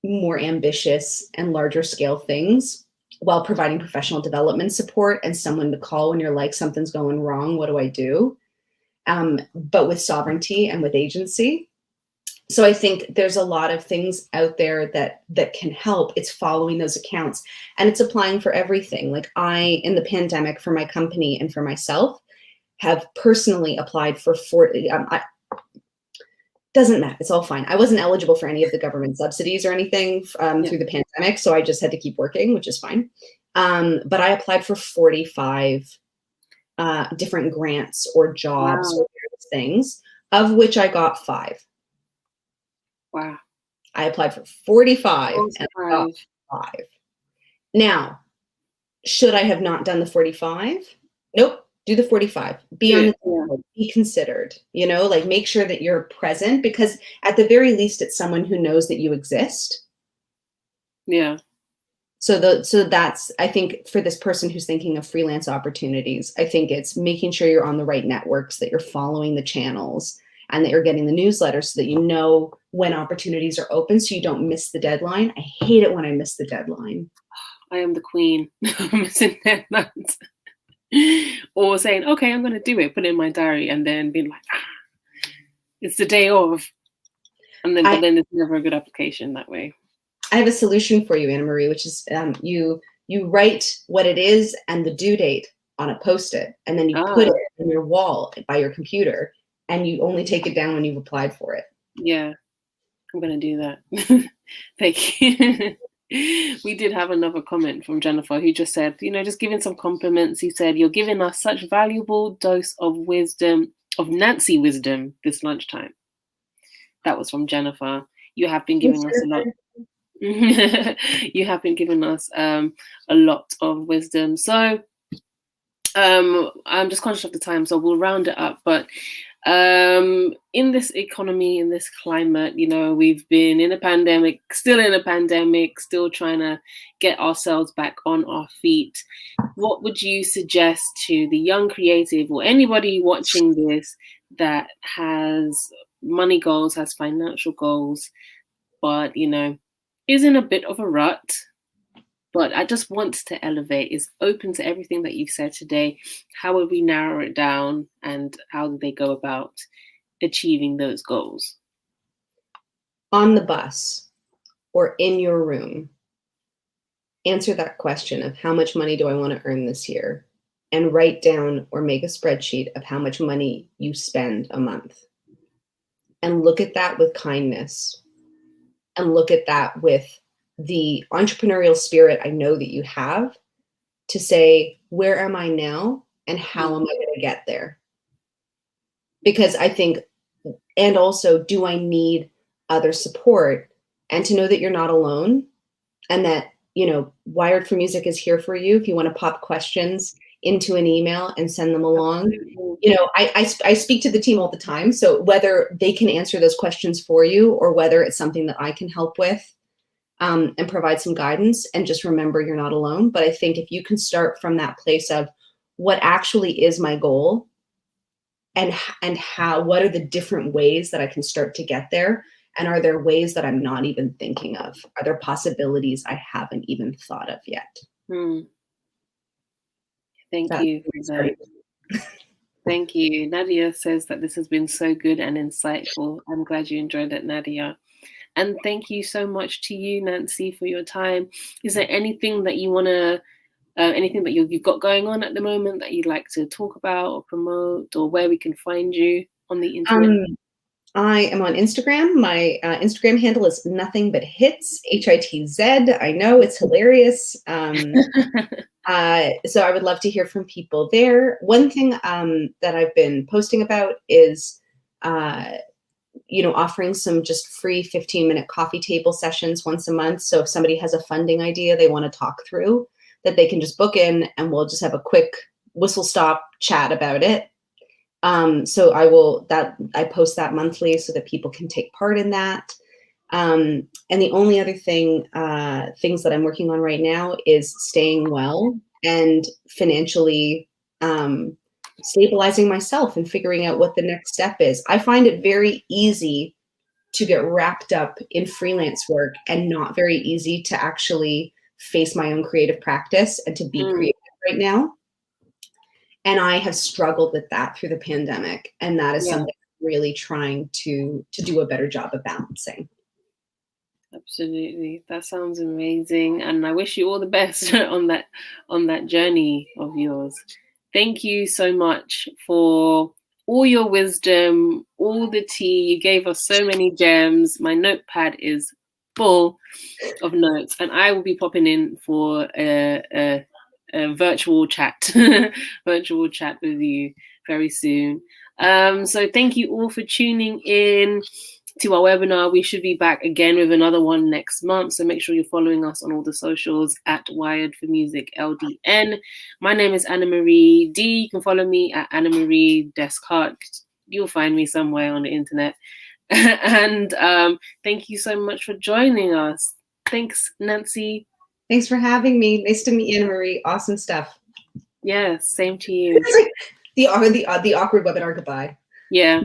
more ambitious and larger scale things, while providing professional development support and someone to call when you're like, something's going wrong, what do I do? But with sovereignty and with agency. So I think there's a lot of things out there that can help. It's following those accounts, and it's applying for everything. Like I, in the pandemic, for my company and for myself, have personally applied for 40, doesn't matter, it's all fine. I wasn't eligible for any of the government subsidies or anything through the pandemic, so I just had to keep working, which is fine. But I applied for 45 different grants or jobs or various things, of which I got 5. Wow. I applied for 45 and I got 5. Now, should I have not done the 45? Nope. Do the 45. Be on the table, be considered, like make sure that you're present, because at the very least, it's someone who knows that you exist. Yeah. So that's, I think, for this person who's thinking of freelance opportunities, I think it's making sure you're on the right networks, that you're following the channels, and that you're getting the newsletter so that you know when opportunities are open so you don't miss the deadline. I hate it when I miss the deadline. I am the queen of missing deadlines. Or saying, okay, I'm going to do it, put it in my diary, and then being like, it's the day of. And then, but then it's never a good application that way. I have a solution for you, Anna Marie, which is you write what it is and the due date on a Post-it, and then you put it on your wall by your computer, and you only take it down when you've applied for it. Yeah, I'm going to do that. Thank you. We did have another comment from Jennifer who just said, just giving some compliments. He said, you're giving us such valuable dose of wisdom, of Nancy wisdom this lunchtime. That was from Jennifer. You have been giving us a lot. You have been giving us a lot of wisdom. So I'm just conscious of the time, so we'll round it up. But in this economy, in this climate, we've been in a pandemic, still trying to get ourselves back on our feet. What would you suggest to the young creative or anybody watching this that has money goals, has financial goals, but, is in a bit of a rut, but I just want to elevate, is open to everything that you've said today? How would we narrow it down, and how do they go about achieving those goals? On the bus or in your room, answer that question of how much money do I want to earn this year, and write down or make a spreadsheet of how much money you spend a month. And look at that with kindness, and look at that with the entrepreneurial spirit I know that you have, to say, where am I now and how am I going to get there? Because I think, and also, do I need other support? And to know that you're not alone, and that, Wired for Music is here for you. If you want to pop questions into an email and send them along. I speak to the team all the time. So whether they can answer those questions for you, or whether it's something that I can help with and provide some guidance, and just remember you're not alone. But I think if you can start from that place of what actually is my goal, and what are the different ways that I can start to get there? And are there ways that I'm not even thinking of? Are there possibilities I haven't even thought of yet? Thank you for that. Thank you. Nadia says that this has been so good and insightful. I'm glad you enjoyed it, Nadia. And thank you so much to you, Nancy, for your time. Is there anything that you want to, anything that you've got going on at the moment that you'd like to talk about or promote, or where we can find you on the internet? I am on Instagram. My Instagram handle is nothing but hits, Hitz. I know, it's hilarious. So I would love to hear from people there. One thing that I've been posting about is, offering some just free 15-minute coffee table sessions once a month. So if somebody has a funding idea they want to talk through, that they can just book in, and we'll just have a quick whistle-stop chat about it. So I post that monthly so that people can take part in that. And the only other things that I'm working on right now is staying well and financially stabilizing myself and figuring out what the next step is. I find it very easy to get wrapped up in freelance work, and not very easy to actually face my own creative practice and to be creative right now. And I have struggled with that through the pandemic. And that is something I'm really trying to do a better job of balancing. Absolutely. That sounds amazing. And I wish you all the best on that journey of yours. Thank you so much for all your wisdom, all the tea. You gave us so many gems. My notepad is full of notes, and I will be popping in for a virtual chat with you very soon. So thank you all for tuning in to our webinar. We should be back again with another one next month, so make sure you're following us on all the socials at Wired for Music LDN. My name is Anna Marie D. You can follow me at Anna Marie Descartes. You'll find me somewhere on the internet. And thank you so much for joining us. Thanks, Nancy. Thanks for having me. Nice to meet you, Anna Marie. Awesome stuff. Yes, same to you. The awkward webinar goodbye. Yeah.